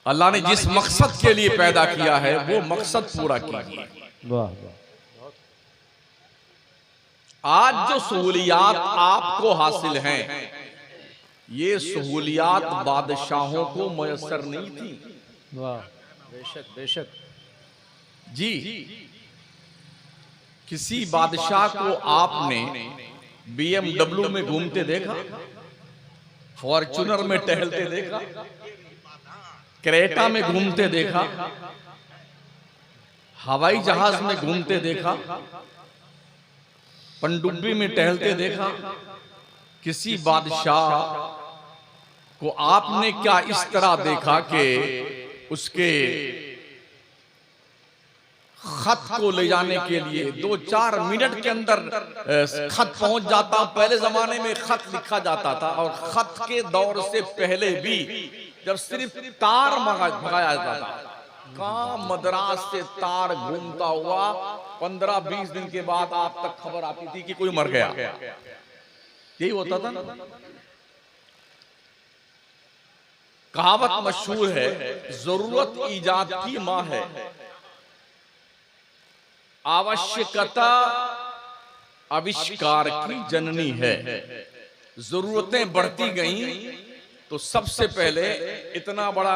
अल्लाह ने जिस मकसद के लिए पैदा किया है वो मकसद पूरा कीजिए। वाह वाह। आज जो सहूलियात आपको हासिल हैं, ये सहूलियात बादशाहों को मयसर नहीं थी। वाह, बेशक बेशक जी, किसी बादशाह को आपने BMW में घूमते देखा, फॉर्च्यूनर में टहलते देखा, क्रेटा में घूमते देखा, हवाई जहाज में घूमते देखा, पनडुब्बी में टहलते देखा? किसी बादशाह को आपने क्या इस तरह देखा कि उसके खत को ले जाने के लिए 2-4 मिनट के अंदर खत पहुंच जाता? पहले जमाने में खत लिखा जाता था, और खत के दौर से पहले भी जब सिर्फ तार मंगाया जाता था, कहाँ मद्रास से तार घूमता हुआ 15-20 दिन के बाद आप तक खबर आती थी कि कोई मर गया। यही होता था ना। कहावत मशहूर है, जरूरत ईजाद की मां है, आवश्यकता आविष्कार की जननी है। जरूरतें बढ़ती गईं तो सबसे पहले इतना बड़ा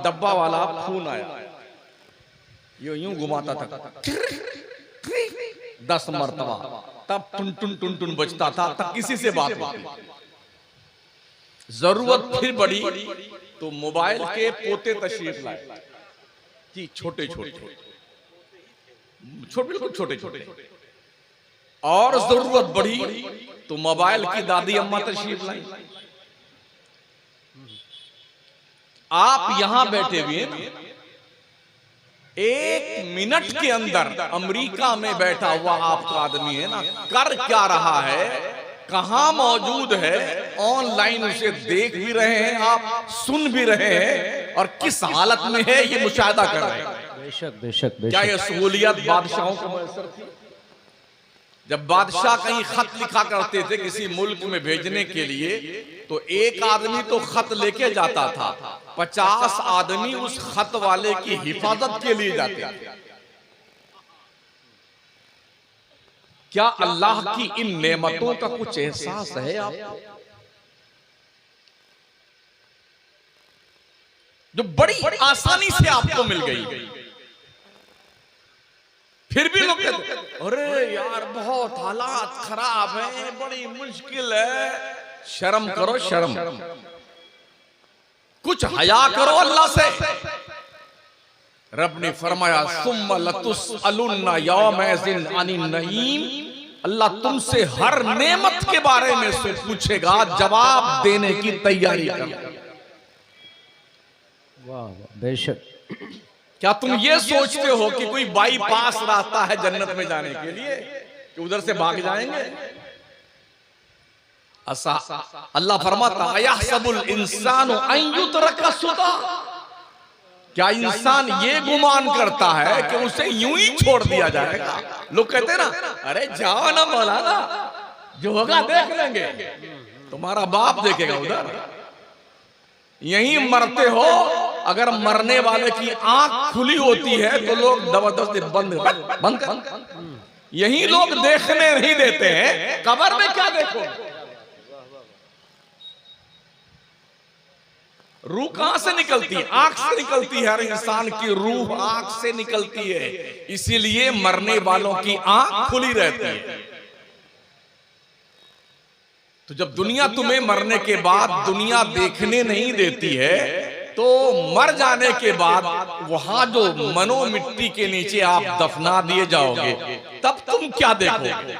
डब्बा वाला खून आया, ये यूं घुमाता था 10 मरतबा, तब टुन टुन टुन टुन बजता था, तब किसी से बात होती। जरूरत फिर बढ़ी तो मोबाइल के पोते तशरीफ लाए कि छोटे छोटे बिल्कुल छोटे छोटे, और जरूरत बढ़ी तो मोबाइल की दादी अम्मा तशरीफ लाई। आप यहां बैठे हुए हैं, 1 मिनट के अंदर अमेरिका में बैठा हुआ आपका आदमी है ना, कर क्या रहा है, कहां मौजूद है, ऑनलाइन उसे देख भी रहे हैं आप, सुन भी रहे हैं, और किस हालत में है ये मुशाहिदा कर रहे हैं। बेशक बेशक क्या बेशक। ये सहूलियत बादशाहों को मैसर थी? जब बादशाह कहीं खत लिखा करते थे किसी मुल्क में भेजने के लिए, तो एक आदमी तो खत लेके जाता था, 50 आदमी उस खत वाले की हिफाजत के लिए जाते थे। क्या अल्लाह की इन नेमतों का कुछ एहसास है आपको, जो बड़ी आसानी से आपको मिल गई? फिर भी लोग कहते अरे यार बहुत हालात खराब है, बड़ी मुश्किल है। शर्म करो, शर्म, कुछ हया करो अल्लाह से। रब ने फरमाया सुम्मा लतुसअलुन्ना यौमइज़िन अनिन नईम, अल्लाह तुमसे हर नेमत के बारे में से पूछेगा, जवाब देने की तैयारी करो। वाह वाह, बेशक। क्या तुम ये सोचते हो कि कोई बाईपास रास्ता है जन्नत में जाने के लिए कि उधर से भाग जाएंगे? अल्लाह फरमाता अयहसबुल इंसानु अन युतरका सुदा, क्या इंसान ये गुमान करता है कि उसे यूं ही छोड़ दिया जाएगा? लोग कहते हैं ना, अरे जाओ ना मौलाना, जो होगा देख लेंगे। तुम्हारा बाप देखेगा उधर, यहीं मरते हो। अगर मरने वाले की आंख खुली होती है तो लोग जबरदस्ती बंद कर, यही लोग देखने नहीं देते हैं, कब्र में क्या देखो? रूह कहां से निकलती है? आंख से निकलती है। हर इंसान की रूह आंख से निकलती है, इसीलिए मरने वालों की आंख खुली रहती है। तो जब दुनिया तुम्हें मरने के बाद दुनिया देखने नहीं देती है, तो मर जाने के बाद वहां जो मनो मिट्टी के नीचे आप दफना दिए जाओगे, तब तुम क्या देखोगे?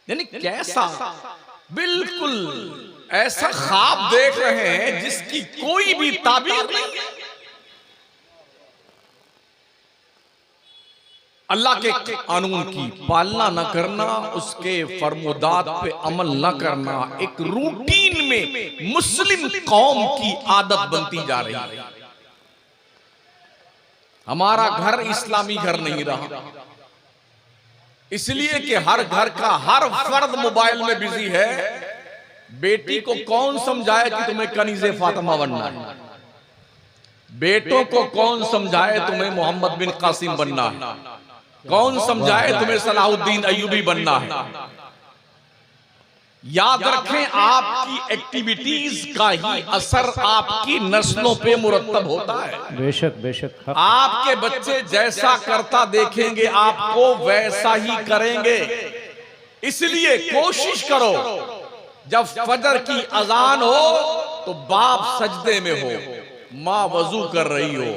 यानी कैसा, बिल्कुल ऐसा ख्वाब देख रहे हैं जिसकी कोई भी ताबीर नहीं है। अल्लाह के कानून की पालना न करना, उसके फरमोदात पे अमल न करना एक रूटीन में मुस्लिम कौम की आदत बनती जा रही है। हमारा घर इस्लामी घर नहीं रहा, इसलिए कि हर घर का हर फर्द मोबाइल में बिजी है। बेटी को कौन समझाए कि तुम्हें कनीज़े फातिमा बनना है? बेटों को कौन समझाए तुम्हें मोहम्मद बिन कासिम बनना है, कौन समझाए तुम्हें सलाहुद्दीन अय्यूबी बनना है। याद रखें, आपकी एक्टिविटीज का ही असर आपकी नस्लों पे मुरत्तब होता है। बेशक बेशक हक। आपके बच्चे जैसा करता देखेंगे आपको वैसा ही करेंगे। इसलिए कोशिश करो जब फजर की अजान हो तो बाप सजदे में हो, माँ वजू कर रही हो,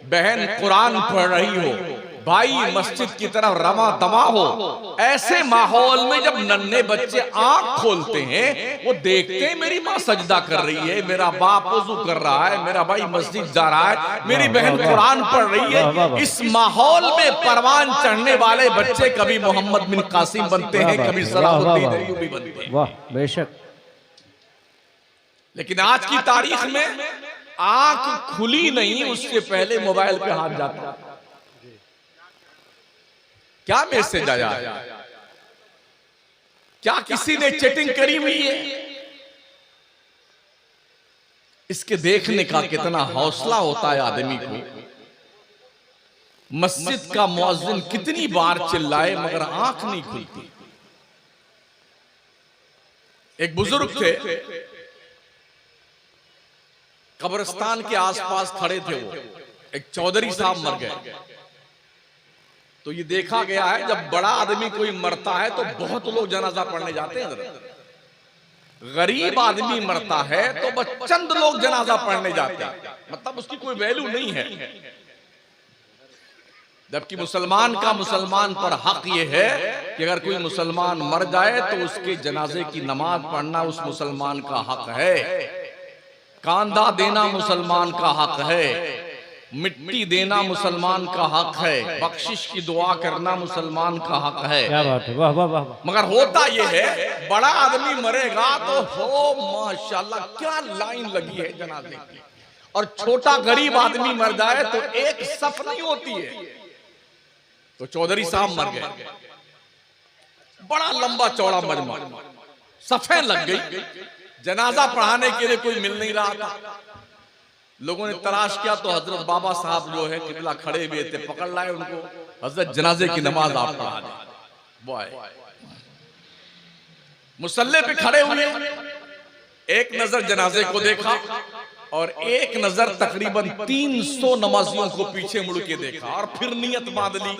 बहन कुरान पढ़ रही हो, भाई मस्जिद की तरफ रमा दमा हो। ऐसे माहौल में जब नन्हे बच्चे आंख खोलते हैं वो देखते हैं मेरी माँ सजदा कर रही है, मेरा बाप वजू कर रहा है, मेरा भाई मस्जिद जा रहा है, मेरी बहन कुरान पढ़ रही है। इस माहौल में परवान चढ़ने वाले बच्चे कभी मोहम्मद बिन कासिम बनते हैं, कभी सलाहुद्दीन अय्यूबी बनते हैं। वाह बेशक। लेकिन आज की तारीख में आंख खुली नहीं उससे पहले मोबाइल पे हाथ जाता है। क्या मैसेज आया, क्या किसी ने चैटिंग करी हुई है, इसके देखने का कितना हौसला होता है आदमी को। मस्जिद का मुअज्जिन कितनी बार चिल्लाए मगर आंख नहीं खुलती। एक बुजुर्ग थे, कब्रिस्तान के आसपास खड़े थे, वो एक चौधरी साहब मर गए। तो ये देखा गया है जब बड़ा आदमी कोई मरता है तो बहुत लोग जनाजा पढ़ने जाते हैं। गरीब आदमी मरता है तो बस चंद लोग जनाजा पढ़ने जाते हैं, मतलब उसकी कोई वैल्यू नहीं है। जबकि मुसलमान का मुसलमान पर हक ये है कि अगर कोई मुसलमान मर जाए तो उसके जनाजे की नमाज पढ़ना उस मुसलमान का हक है, कांधा देना मुसलमान का हक है, मिट्टी देना मुसलमान का हक है, बख्शिश की दुआ करना मुसलमान का हक है। क्या बात है, वाह वाह वाह। मगर होता यह है बड़ा आदमी मरेगा तो हो माशाल्लाह क्या लाइन लगी है जनाजे की, और छोटा गरीब आदमी मर जाए तो एक सफ नहीं होती है। तो चौधरी साहब मर गए, बड़ा लंबा चौड़ा मजमा, सफे लग गई, जनाजा पढ़ाने के लिए कोई मिल नहीं रहा था। लोगों ने तलाश किया तो हजरत बाबा साहब जो है किबला खड़े हुए थे, पकड़ लाए उनको, हजरत जनाजे की नमाज आप पढ़ा दें। वो आए मुसल्ले पे खड़े हुए, एक नजर जनाजे को देखा और एक नजर तकरीबन 300 नमाजियों को पीछे मुड़ के देखा, और फिर नियत बांध ली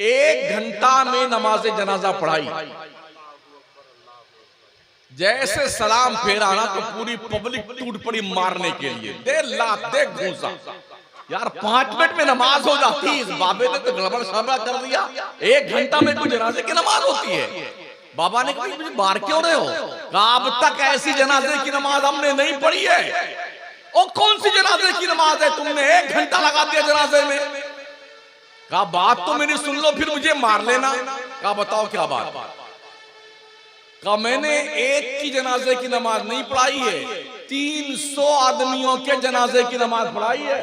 1 घंटा में नमाज जनाजा पढ़ाई। जैसे सलाम फेरा ना तो पूरी पब्लिक टूट पड़ी मारने के लिए, दे लात दे घूसा। यार 5 मिनट में नमाज हो जाती, इस बाबे ने तो गड़बड़ शाबड़ा कर दिया। 1 घंटा में कोई जनाजे की नमाज होती है। बाबा ने कहा मुझे मार क्यों रहे हो? कहा अब तक ऐसी जनाजे की नमाज हमने नहीं पढ़ी है। और कौन सी जनाजे की नमाज है, तुमने 1 घंटा लगा दिया जनाजे में। कहा बात तो मेरी सुन लो फिर मुझे मार लेना। कहा बताओ क्या बात। कहा मैंने एक की जनाजे की नमाज नहीं पढ़ाई है, 300 आदमियों के जनाजे की नमाज पढ़ाई है।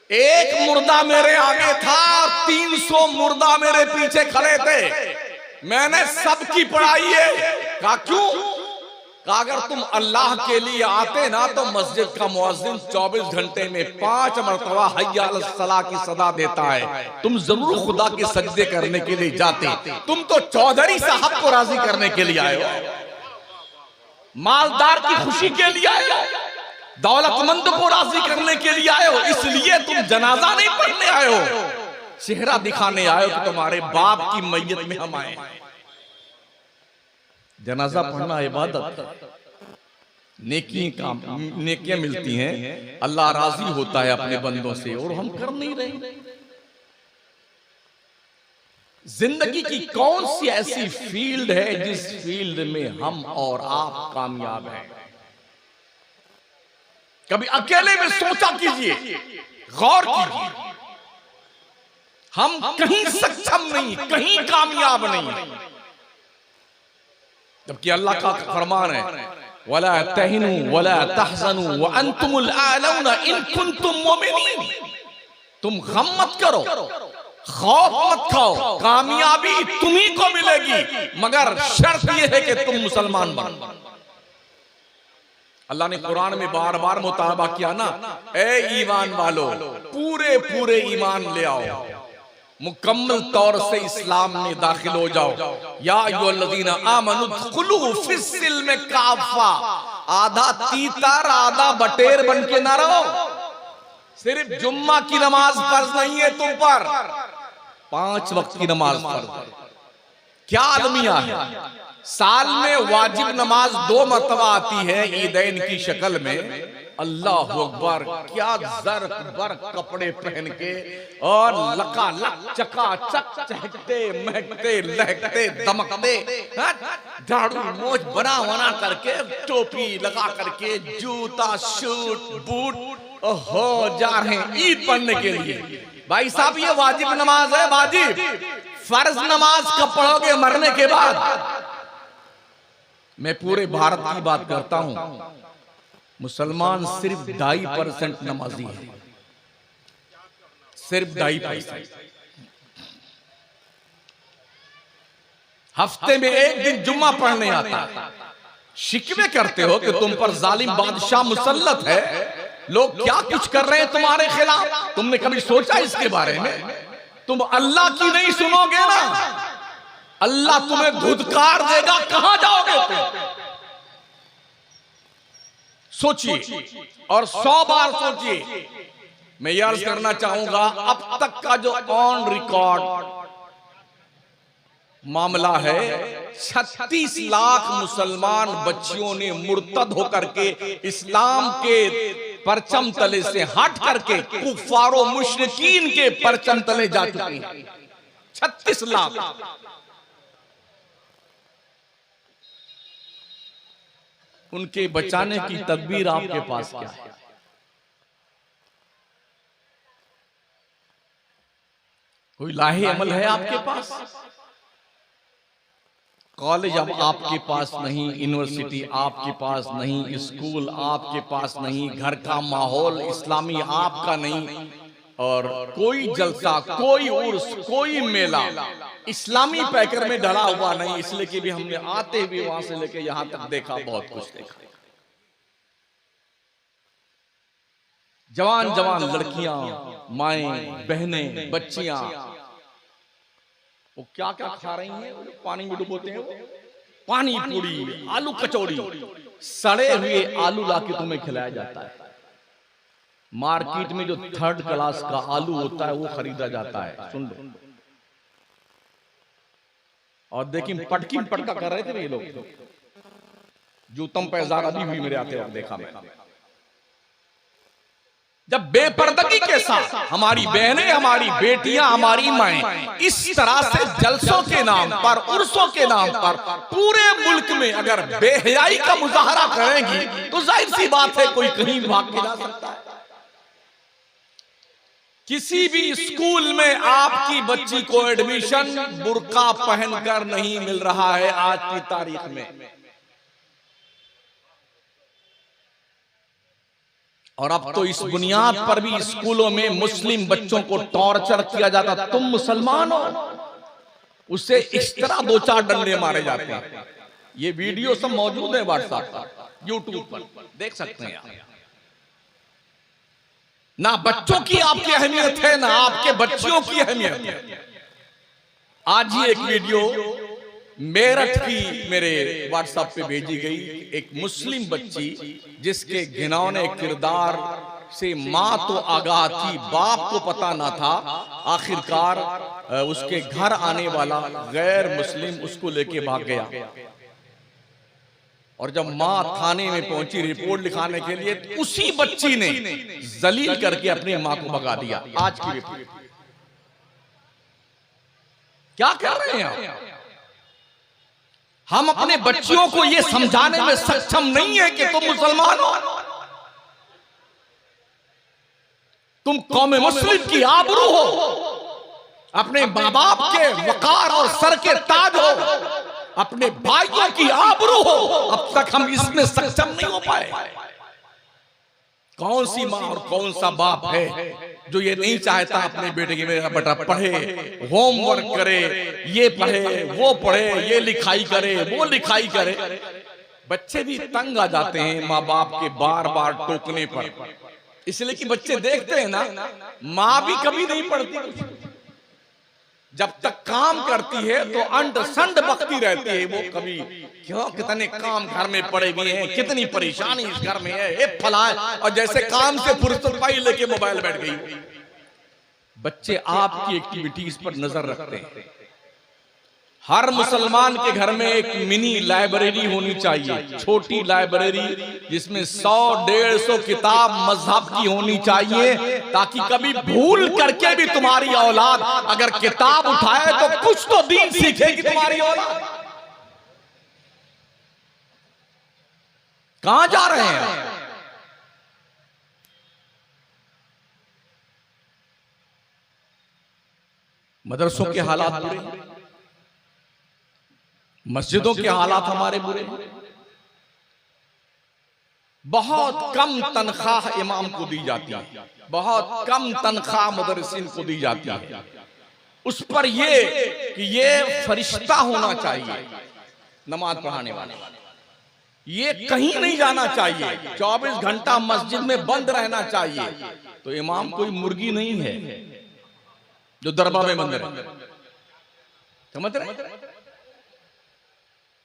एक मुर्दा मेरे आगे था और 300 मुर्दा मेरे पीछे खड़े थे, मैंने सबकी पढ़ाई है। कहा क्यों? कहा अगर तुम अल्लाह के लिए आते ना तो मस्जिद का मुअज्जिन 24 घंटे में 5 मरतबा हय्या अलस सलाह की सदा देता है, तुम जरूर खुदा के सजदे करने के लिए जाते। तुम तो चौधरी साहब को राजी करने के लिए आए हो, मालदार की खुशी के लिए आए हो, दौलतमंद को राजी करने के लिए आए हो, इसलिए तुम जनाजा नहीं पढ़ने आए हो, चेहरा दिखाने आए हो कि तुम्हारे बाप की मैयत में हम आए। जनाजा पढ़ना इबादत, नेकियां मिलती हैं, अल्लाह राजी होता है अपने बंदों से, और हम कर नहीं रहे। जिंदगी की कौन सी ऐसी फील्ड है जिस फील्ड में हम और आप कामयाब हैं? कभी अकेले में सोचा कीजिए, गौर कीजिए, हम कहीं सक्षम नहीं, कहीं कामयाब नहीं, जबकि अल्लाह का फरमान है वला तहिनु वला तहज़नु व अंतुमुल आलौना इन कुंतुम मुमिनीन। तुम गम मत करो, खौफ मत खाओ, कामयाबी तुम्ही को मिलेगी, मगर शर्त यह है कि तुम मुसलमान बनो। अल्लाह ने कुरान में बार बार मुतालबा किया ना, ए ईमान वालो पूरे पूरे ईमान ले आओ, मुकम्मल तौर से इस्लाम में दाखिल हो जाओ। या अय्युहल्लज़ीना आमनू दुखुलू फिस्सिल्म काफ़ा, आधा तीतर आधा बटेर बन के ना रहो। सिर्फ जुम्मा की नमाज फर्ज नहीं है तुम पर, 5 वक्त की नमाज फर्ज। क्या अलमिया है, साल में वाजिब नमाज 2 मरतबा आती है ईदैन की शक्ल में। अल्लाह अकबर, क्या ज़र्क बर्क कपड़े पहन के और लकालक चकाचक चहकते महकते लहकते दमकते, झाड़ू मोछ बना करके, टोपी लगा करके, जूता शूट बूट ओहो जा रहे हैं ईद पढ़ने के लिए। भाई साहब ये वाजिब नमाज है, वाजिब। फर्ज नमाज कब पढ़ोगे? मरने के बाद। मैं पूरे भारत की बात करता हूं, मुसलमान सिर्फ 2.5% नमाजी है, सिर्फ 2.5%। हफ्ते में 1 दिन जुम्मा पढ़ने आता है। शिकवे करते हो कि तुम पर जालिम बादशाह मुसल्लत है, लोग क्या कुछ कर रहे हैं तुम्हारे खिलाफ। तुमने कभी सोचा इसके बारे में? तुम अल्लाह की नहीं सुनोगे ना, अल्लाह तुम्हें धुतकार देगा, कहां जाओगे तुम? सोचिए और 100 बार सोचिए। मैं ये अर्ज करना चाहूंगा, अब तक का जो ऑन रिकॉर्ड मामला है, 36 लाख मुसलमान बच्चियों ने मुर्तद होकर के इस्लाम के परचम तले से हट करके कुफारो मुशरिकीन के परचम तले जा चुकी हैं। 36 लाख। उनके बचाने की तदबीर आपके पास क्या है? कोई लाहे अमल है आपके पास? कॉलेज अब आपके पास नहीं, यूनिवर्सिटी आपके पास नहीं, स्कूल आपके पास नहीं, घर का माहौल इस्लामी आपका नहीं, और कोई जलसा, कोई उर्स, कोई मेला इस्लामी पैकर में डला हुआ नहीं। इसलिए कि भी हमने आते हुए वहां से लेके यहां तक देखा, बहुत कुछ देखा। जवान जवान लड़कियां, माएं, बहनें, बच्चियां, वो क्या क्या खा रही हैं? पानी में डुबोते हैं, पानी पूरी, आलू कचौड़ी, सड़े हुए आलू लाके तुम्हें खिलाया जाता है। मार्केट में जो 3rd क्लास का आलू होता है वो खरीदा जाता है। सुन लो। और देखिए पटकी पटका कर रहे थे ये लोग, जूतम पैजार अभी भी मेरे आते वक्त देखा मैं। जब बेपर्दगी के साथ हमारी बहनें, हमारी बेटियां, हमारी माएं इस तरह से जलसों के नाम पर, उर्सों के नाम पर पूरे मुल्क में अगर बेहयाई का मुजाहरा करेंगी तो जाहिर सी बात है कोई कहीं भाग के जा सकता है। किसी भी स्कूल में आपकी बच्ची को एडमिशन बुर्का पहनकर नहीं मिल रहा है आज की तारीख में। और अब तो इस बुनियाद पर भी स्कूलों में मुस्लिम बच्चों को टॉर्चर किया जाता। तुम मुसलमान हो, उससे इस तरह 2-4 डंडे मारे जाते हैं। ये वीडियो सब मौजूद है व्हाट्सएप पर, यूट्यूब पर, देख सकते हैं आप। ना बच्चों की आपकी अहमियत है, ना आपके बच्चियों की अहमियत है। आज ही एक वीडियो मेरठ की मेरे व्हाट्सएप पे भेजी गई, एक मुस्लिम बच्ची जिसके घिनौने किरदार से मां तो आगाह थी, बाप को पता ना था। आखिरकार उसके घर आने वाला गैर मुस्लिम उसको लेके भाग गया, और जब मां थाने में पहुंची रिपोर्ट लिखाने के लिए, तो उसी बच्ची ने जलील करके अपनी मां को भगा दिया। आज की रिपोर्ट क्या कर रहे हैं आप? हम अपने बच्चियों को यह समझाने में सक्षम नहीं है कि तुम मुसलमान हो, तुम कौम मुस्लिम की आबरू हो, अपने मां बाप के वकार और सर के ताज हो, अपने भाइयों की आबरू हो। अब तक हम इसमें सक्षम नहीं हो पाए। कौन सी माँ और कौन सा बाप है जो ये नहीं चाहता अपने बेटे की मेरा बेटा पढ़े, होमवर्क करे, ये पढ़े, वो पढ़े, ये लिखाई करे, वो लिखाई करे। बच्चे भी तंग आ जाते हैं माँ बाप के बार बार टोकने पर, इसलिए कि बच्चे देखते हैं ना माँ भी कभी नहीं पढ़ती, जब तक काम करती है तो अंड संड बकती रहती है, वो कभी क्यों कितने काम घर में पड़े हुए हैं, कितनी परेशानी इस घर में है, फलाए, और जैसे काम से फुर्सत पाई लेके मोबाइल बैठ गई। बच्चे आपकी एक्टिविटीज पर नजर रखते हैं। हर मुसलमान के घर में एक मिनी लाइब्रेरी होनी चाहिए, छोटी लाइब्रेरी जिसमें 100-150 किताब मजहब की होनी चाहिए, ताकि कभी भूल करके भी तुम्हारी औलाद अगर किताब उठाए तो कुछ तो दीन सीखेगी तुम्हारी औलाद। कहां जा रहे हैं? मदरसों के हालात बुरे, मस्जिदों के हालात हमारे बुरे, बहुत कम तनख्वाह इमाम को दी जाती है, बहुत कम तनख्वाह मदरसिन को दी जाती है। उस पर ये कि ये फरिश्ता होना चाहिए नमाज पढ़ाने वाले, ये कहीं नहीं जाना चाहिए, 24 घंटा मस्जिद में बंद रहना चाहिए। तो इमाम कोई मुर्गी नहीं है जो दरबार में बंद रहे, समझ रहे?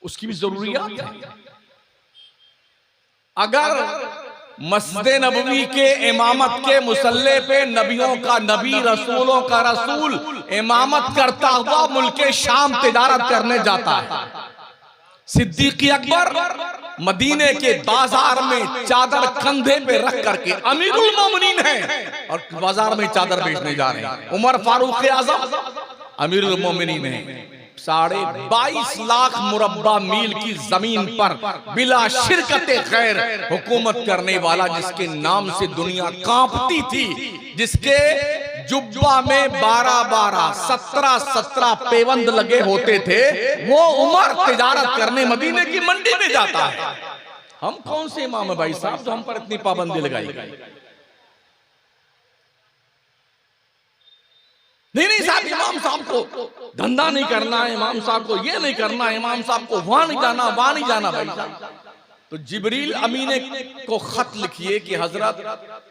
उसकी भी जरूरियात है। अगर मस्जिद नबवी के इमामत के मुसल्ले पे नबियों का नबी, रसूलों का रसूल इमामत करता हुआ मुल्के शाम तिजारत करने जाता है, सिद्दीक अकबर मदीने के बाजार में चादर कंधे पे रख करके अमीरुल मोमिनीन है और बाजार में चादर बेचने जा रहे हैं। उमर फारूक आजम अमीरुल मोमिनीन है, 22.5 लाख मुरब्बा मील की जमीन पर बिला शिरकते खैर हुकूमत करने वाला, जिसके नाम से दुनिया कांपती थी, जिसके जुब्बा में 12-12, 17-17 पेवंद लगे होते थे, वो उमर तिजारत करने मदीने की मंडी में जाता है। हम कौन से इमाम है भाई साहब जो हम पर इतनी पाबंदी लगाई गई? नहीं साहब, इमाम साहब को धंधा नहीं करना है, इमाम साहब को ये नहीं करना है, इमाम साहब को वहां नहीं जाना, वहां नहीं जाना। भाई साहब, तो जिब्रील अमीने को खत लिखिए कि हजरत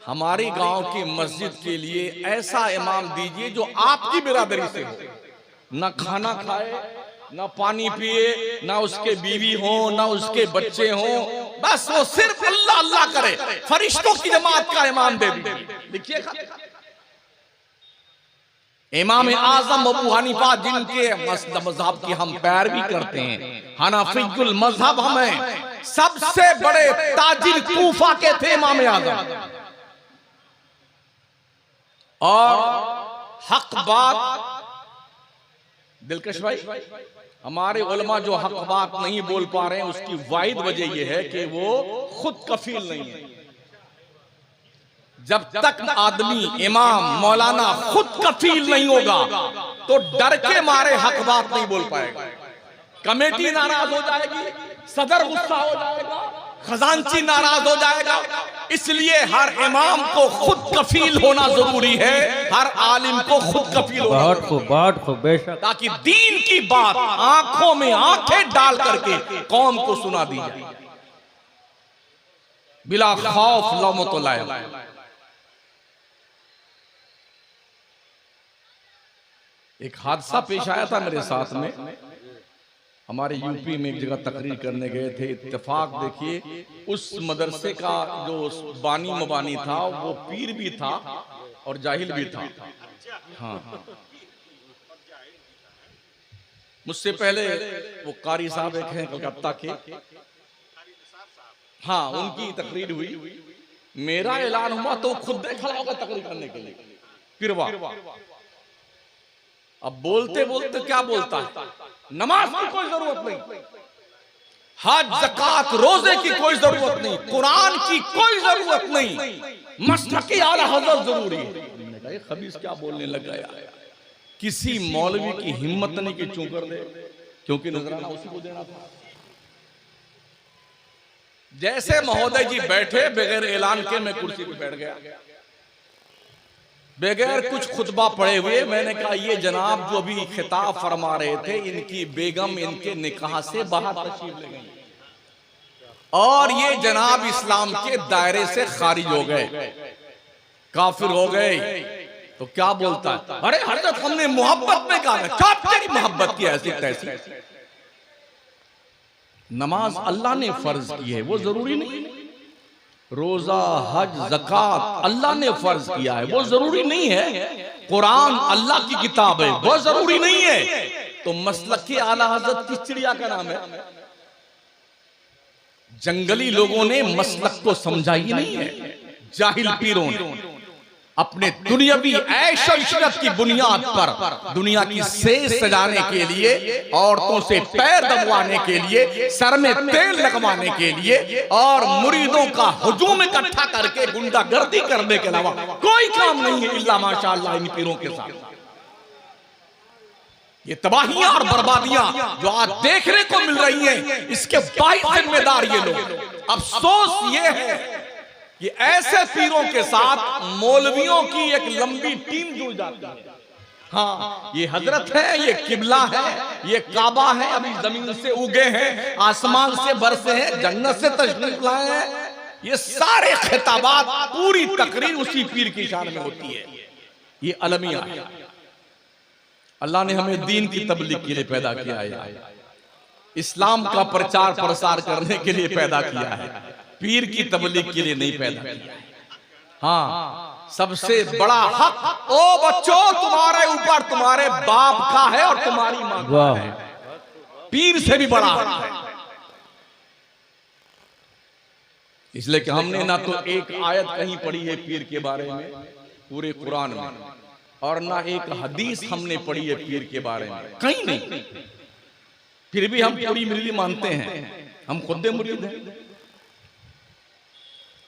हमारे गांव की मस्जिद के लिए ऐसा इमाम दीजिए जो आपकी बिरादरी से हो, ना खाना खाए, ना पानी पिए, ना उसके बीवी हो, ना उसके बच्चे हो, बस वो सिर्फ अल्लाह अल्लाह करे, फरिश्तों की जमात का इमाम दे दीजिए। लिखिए इमाम आजम अबू हनीफा, जिनके मजहब की हम पैरवी करते हैं, हनफीयुल मजहब हमें सबसे बड़े ताजिर कूफा के थे इमाम आजम, और हक बात दिलकश भाई, हमारे उलमा जो हक बात नहीं बोल पा रहे हैं उसकी वाहिद वजह यह है कि वो खुद कफील नहीं है। जब तक आदमी इमाम मौलाना खुद कफील नहीं होगा तो डर के मारे हक बात नहीं बोल पाएगा। कमेटी नाराज हो जाएगी, सदर गुस्सा हो जाएगा, खजांची नाराज हो जाएगा। इसलिए हर इमाम को खुद कफील होना जरूरी है, हर आलिम को खुद कफील होना। बहुत खूब, बेशक, ताकि दीन की बात आंखों में आंखें डाल करके कौम को सुना दी जाए, बिला खौफ लौमत लाए। एक हादसा पेश आया था मेरे साथ में, हमारे यूपी में एक जगह तकरीर करने गए थे। इत्तेफाक देखिए, उस मदरसे का जो बानी मबानी था वो पीर भी था और जाहिल भी था। हाँ, मुझसे पहले वो कारी साहब एक हैं कलकत्ता के, हाँ, उनकी तकरीर हुई, मेरा ऐलान हुआ तो खुद खड़ा होगा तकरीर करने के लिए, पिरवा। अब बोलते बोलते क्या बोलता है, नमाज की कोई जरूरत नहीं, हज ज़कात रोजे की कोई जरूरत नहीं, कुरान की कोई जरूरत नहीं, मसलकी आला हज़रत जरूरी है। खबीस क्या बोलने लगा यार, किसी मौलवी की हिम्मत नहीं कि चूं कर दे, क्योंकि नजराना उसी को देना था। जैसे महोदय जी बैठे, बगैर ऐलान के मैं कुर्सी पे बैठ गया, बगैर कुछ खुतबा पढ़े हुए। मैंने कहा ये जनाब जो अभी खिताब फरमा रहे थे, इनकी बेगम इनके निकाह से बाहर तशरीफ ले गई। और ये जनाब इस्लाम के दायरे से खारिज हो गए, काफिर हो गए। तो क्या बोलता है, अरे हजरत हमने मोहब्बत में कहा, क्या तेरी मोहब्बत की ऐसी तैसी। नमाज अल्लाह ने फर्ज की है, वो जरूरी नहीं। रोजा हज ज़कात अल्लाह ने फर्ज किया है, वो जरूरी नहीं है। कुरान अल्लाह की किताब है, वो जरूरी नहीं है। तो मसलक के आला हजरत किस चिड़िया का नाम है? जंगली लोगों ने मसलक को समझा ही नहीं है। जाहिल पीरों ने अपने दुनियावी ऐश और इशरत की बुनियाद पर दुनिया की सेज सजाने के लिए, औरतों से पैर दबवाने के लिए, सर में तेल लगवाने के लिए और मुरीदों का हुजूम इकट्ठा करके गुंडागर्दी करने के अलावा कोई काम नहीं है इल्ला माशाअल्लाह इन पीरों के साथ। ये तबाहियां और बर्बादियां जो आज देखने को मिल रही हैं, इसके बाईस जिम्मेदार ये लोग। अफसोस ये है कि ऐसे पीरों के साथ मौलवियों की एक लंबी टीम जुड़ जाती है। हाँ, ये हजरत है, ये किबला है, ये काबा है, अभी जमीन से उगे हैं, आसमान से बरसे हैं, जन्नत से तशरीफ लाए हैं। ये सारे खिताबात, पूरी तकरीर उसी पीर की शान में होती है। ये अलमिया है। अल्लाह ने हमें दीन की तबलीग के लिए पैदा किया है, इस्लाम का प्रचार प्रसार करने के लिए पैदा किया है, पीर की तबलीग के लिए नहीं पैदा किया। हाँ, सबसे बड़ा हक ओ बच्चों तुम्हारे ऊपर तुम्हारे बाप का है और तुम्हारी मां का है। पीर से भी बड़ा हक है। इसलिए कि हमने ना तो एक आयत कहीं पढ़ी है पीर के बारे में पूरे कुरान में, और ना एक हदीस हमने पढ़ी है पीर के बारे में, कहीं नहीं। फिर भी हम पूरी मुरीदी मानते हैं, हम खुद मुरीद हैं।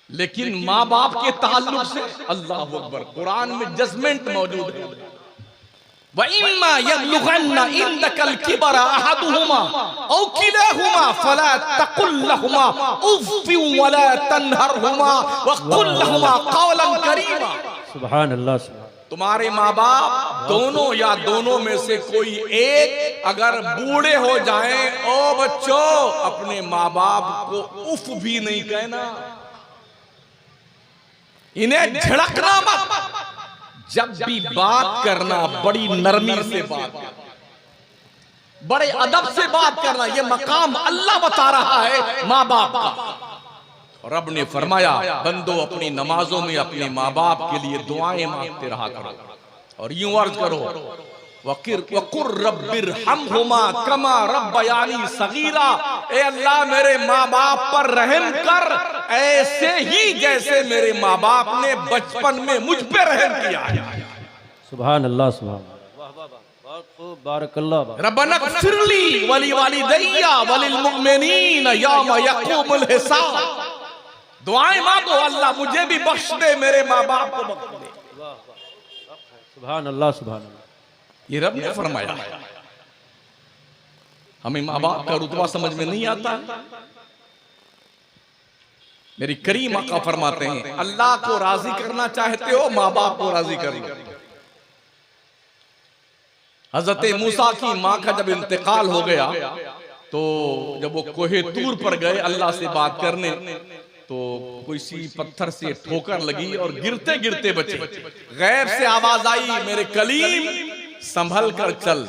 लेकिन माँ बाप के ताल्लुक से अल्लाह अकबर, कुरान में जजमेंट मौजूद है। वइम्मा यब्लुगन्ना इंदकल किबरा अहदुहुमा औ किलाहुमा फला तकुल लहुमा उफ़्फ़ि वला तन्हरहुमा वक़ुल लहुमा क़ौलन करीमा। सुभान अल्लाह। तुम्हारे माँ बाप दोनों या दोनों में से कोई एक अगर बूढ़े हो जाएं, ओ बच्चों अपने माँ बाप को उफ भी नहीं कहना, इन्हें झड़कना मत। जब भी बात करना बड़ी नरमी से बात करना, बड़े अदब से बात करना। ये मकाम अल्लाह बता रहा है माँ बाप का। रब ने फरमाया, बंदो अपनी नमाजों में अपने माँ बाप के लिए दुआएं मांगते रहा करो और यूं अर्ज करो, वकुर रब्बिरहमहुमा कमा रब्बयानी सगीरा। ए अल्लाह मेरे माँ बाप पर रहम कर, ऐसे ही जैसे मेरे माँ बाप ने बचपन में मुझ पे रहम किया। सुभान अल्लाह। सुभान अल्लाह। बारकल्लाह। रब्बना ग़फ़िरली वली वालिदैया वलिल मुमिनीन यौम यक़ूमुल हिसाब। दुआएं मांगो, अल्लाह मुझे भी बख्श दे, मेरे माँ बाप को बख्श दे। सुभान अल्लाह। सुभान अल्लाह। ये रब ने फरमाया। हमें माँ बाप का रुतबा समझ में नहीं आता। मेरी करीम आका फरमाते हैं, अल्लाह को राजी करना चाहते हो, माँ बाप को राजी कर लो। हजरत मूसा की माँ का जब इंतकाल हो गया तो जब वो कोहे तूर पर गए अल्लाह से बात करने, तो कोई सी पत्थर से ठोकर लगी और गिरते गिरते बचे। गैब से आवाज आई, मेरे कलीम संभल कर चल,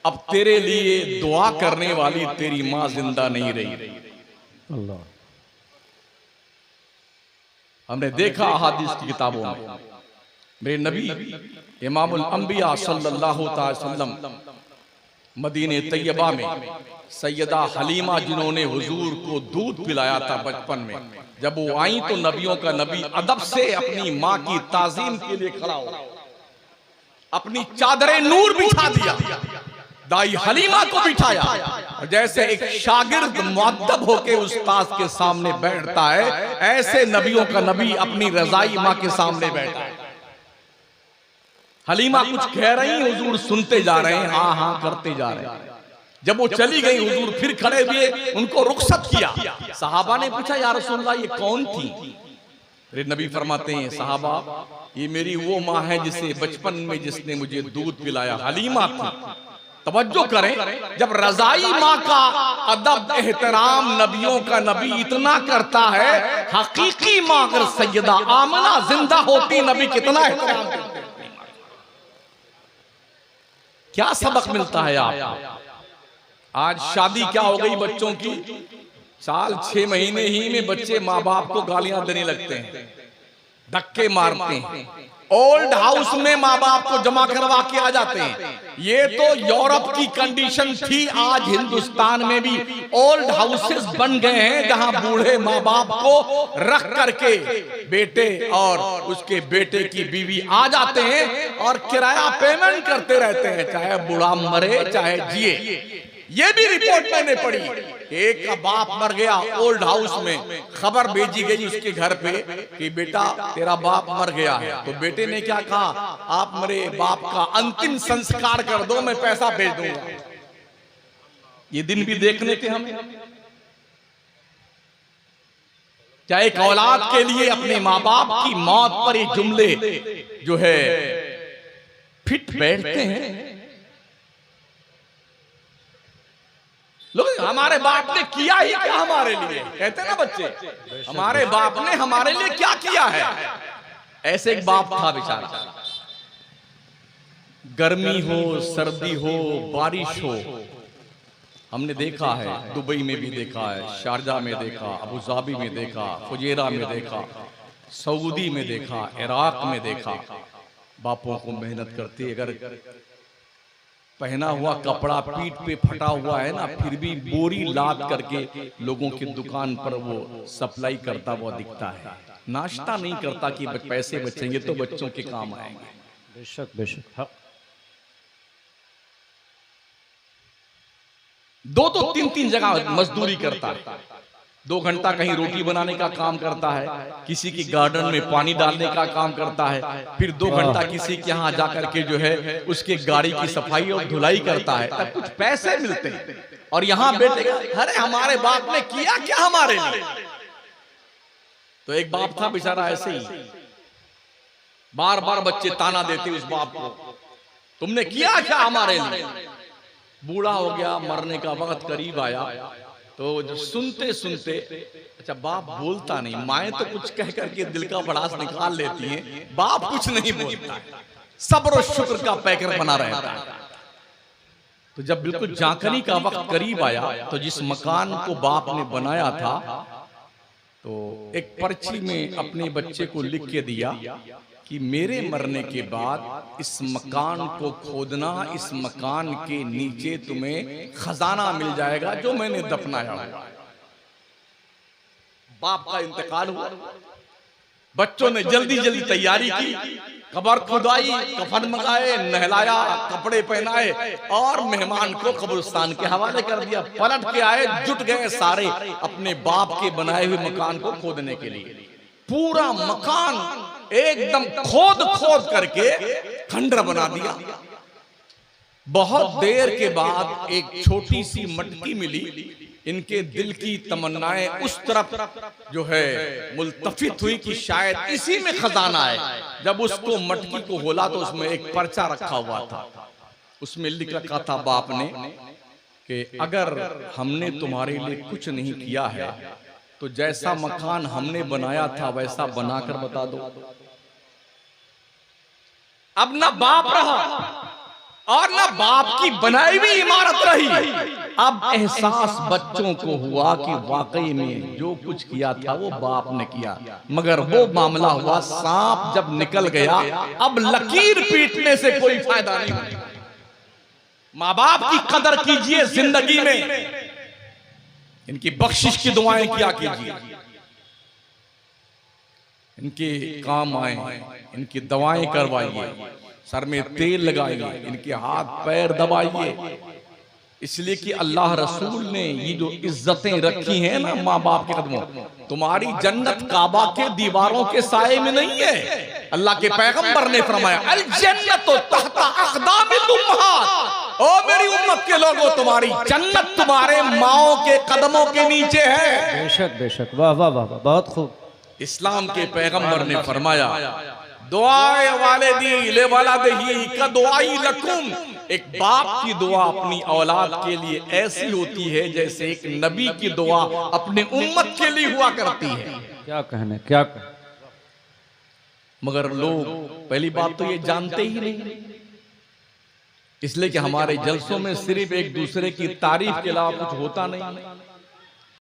अब तेरे लिए दुआ करने वाली तेरी माँ जिंदा नहीं रही। अल्लाह। हमने देखा अहादीस की किताबों में, मेरे नबी इमामुल अंबिया सल्लल्लाहु अलैहि वसल्लम मदीने तैयबा में सैयदा हलीमा जिन्होंने हुजूर को दूध पिलाया था बचपन में, जब वो आई तो नबियों का नबी अदब से अपनी माँ की ताजीम के लिए खड़ा हो, अपनी चादरे नूर बिछा दिया, दाई हलीमा को बिठाया। और जैसे एक शागिर्द मुअद्दब होके उस्ताद के सामने बैठता है, ऐसे नबियों का नबी अपनी रजाई माँ के सामने बैठा है। हलीमा कुछ कह रही, हुजूर सुनते जा रहे हैं, हाँ हाँ करते जा रहे हैं। जब वो चली गई हुजूर फिर खड़े हुए, उनको रुखसत किया। सहाबा ने पूछा, या रसूलल्लाह ये कौन थी? मेरे नबी फरमाते हैं, सहाबा ये मेरी वो माँ है जिसे बचपन में जिसने मुझे दूध पिलाया, हलीमा थी। तवज्जो करें, जब रजाई माँ का अदब एहतराम नबियों का नबी इतना करता है, हकीकी माँ अगर सैयदा आमना जिंदा होती नबी कितना एहतराम करते। क्या सबक मिलता है आप? आज शादी क्या हो गई बच्चों की, साल 6 महीने ही में बच्चे माँ बाप को गालियां देने लगते हैं, धक्के मारते हैं, ओल्ड हाउस में माँ बाप को जमा करवा के आ जाते हैं। ये तो यूरोप की कंडीशन थी, आज हिंदुस्तान में भी ओल्ड हाउसेस बन गए हैं जहां बूढ़े माँ बाप को रख करके बेटे और उसके बेटे की बीवी आ जाते हैं और किराया पेमेंट करते रहते हैं, चाहे बूढ़ा मरे चाहे जिए। ये भी रिपोर्ट मैंने पढ़ी, एक का बाप मर गया ओल्ड हाउस में, खबर भेजी गई उसके घर पे कि बेटा तेरा बाप मर गया है। तो बेटे ने क्या कहा, आप मेरे बाप का अंतिम संस्कार कर दो, मैं पैसा भेज दूंगा। ये दिन भी देखने थे हमें। क्या एक औलाद के लिए अपने माँ बाप की मौत पर ये जुमले जो है फिट बैठते हैं? लोग हमारे बाप ने किया ही क्या हमारे लिए, कहते ना बच्चे, हमारे बाप ने हमारे लिए क्या किया है। ऐसे एक बाप था बेचारा, गर्मी हो सर्दी हो बारिश हो, हमने देखा है, दुबई में भी देखा है, शारजा में देखा, अबू धाबी में देखा, फुजेरा में देखा, सऊदी में देखा, इराक में देखा, बापों को मेहनत करते, अगर पहना हुआ कपड़ा पीठ पे फटा हुआ है ना, फिर भी बोरी लाद करके लोगों की दुकान पर वो सप्लाई करता हुआ दिखता है। नाश्ता नहीं करता कि पैसे बचेंगे तो बच्चों के काम आएंगे। बेशक बेशक। हाँ। 2 तो 3 जगह मजदूरी करता है, 2 घंटा कहीं रोटी बनाने का काम करता है, किसी की गार्डन में पानी डालने का काम करता है, फिर 2 घंटा किसी के यहाँ जाकर के जो है उसके गाड़ी की सफाई और धुलाई करता है, तब कुछ पैसे मिलते हैं। और यहाँ बेटे अरे हमारे बाप ने किया क्या हमारे लिए। तो एक बाप था बेचारा ऐसे ही, बार बार बच्चे ताना देते उस बाप को, तुमने किया क्या हमारे लिए। बूढ़ा हो गया, मरने का वक्त करीब आया, तो जो सुनते सुनते, अच्छा बाप बोलता नहीं, माएं तो कुछ कह करके दिल का भड़ास निकाल लेती हैं, बाप कुछ नहीं बोलता, सब्र और शुक्र का पैकर बना रहता है। तो जब बिल्कुल जांकनी का वक्त करीब आया, तो जिस मकान को बाप ने बनाया था, तो एक पर्ची में अपने बच्चे को लिख के दिया कि मेरे मरने के बाद इस मकान को खोदना, इस मकान के नीचे तुम्हें खजाना मिल जाएगा जो मैंने दफनाया है। बाप का इंतकाल हुआ, बच्चों ने जल्दी जल्दी तैयारी की, कब्र खुदाई, कफन मंगाए, नहलाया, कपड़े पहनाए और मेहमान को कब्रिस्तान के हवाले कर दिया। पलट के आए, जुट गए सारे अपने बाप के बनाए हुए मकान को खोदने के लिए। पूरा मकान एकदम खोद खोद करके खंडर बना दिया। बहुत देर के बाद एक छोटी सी मटकी मिली, इनके दिल की तमन्नाएं उस तरफ जो है मुल्तफित हुई कि शायद इसी में खजाना है। जब उसको मटकी को खोला तो उसमें एक पर्चा रखा हुआ था, उसमें लिख रखा था बाप ने कि अगर हमने तुम्हारे लिए कुछ नहीं किया है तो जैसा मकान हमने बनाया था वैसा बनाकर बता दो। अब ना बाप रहा और ना बाप की बनाई हुई इमारत रही। अब एहसास बच्चों को हुआ कि वाकई में जो कुछ किया था वो बाप ने किया, मगर वो मामला हुआ सांप जब निकल गया, अब लकीर पीटने से कोई फायदा नहीं हुआ। माँ बाप की कदर कीजिए जिंदगी में, इनकी बख्शिश की दुआएं किया कीजिए, इनके काम आए, इनकी दवाएं करवाइए, सर में तेल लगाइए, इनके हाथ पैर दबाइए, इसलिए कि अल्लाह रसूल ने ये जो इज्जतें रखी हैं ना माँ बाप के कदमों, तुम्हारी जन्नत काबा के दीवारों के साए में नहीं है। अल्लाह के पैगंबर ने फरमाया अल जन्नतु तहता अक़दामिल उम्महात, ओ मेरी उम्मत के लोगों तुम्हारी जन्नत तुम्हारे माओ के कदमों के नीचे है। बेशक बेशक, वाह वाह वाह, बहुत खूब। इस्लाम के पैगंबर ने फरमाया दुआए वाले दी ले वाला दही का दुआई लकुम, एक बाप की दुआ अपनी औलाद के लिए ऐसी होती है जैसे एक नबी की दुआ अपने उम्मत के लिए हुआ करती है। क्या कहने, क्या कहने। मगर लोग पहली बात तो ये जानते ही नहीं, इसलिए कि हमारे जलसों में सिर्फ एक दूसरे की तारीफ के अलावा कुछ होता नहीं।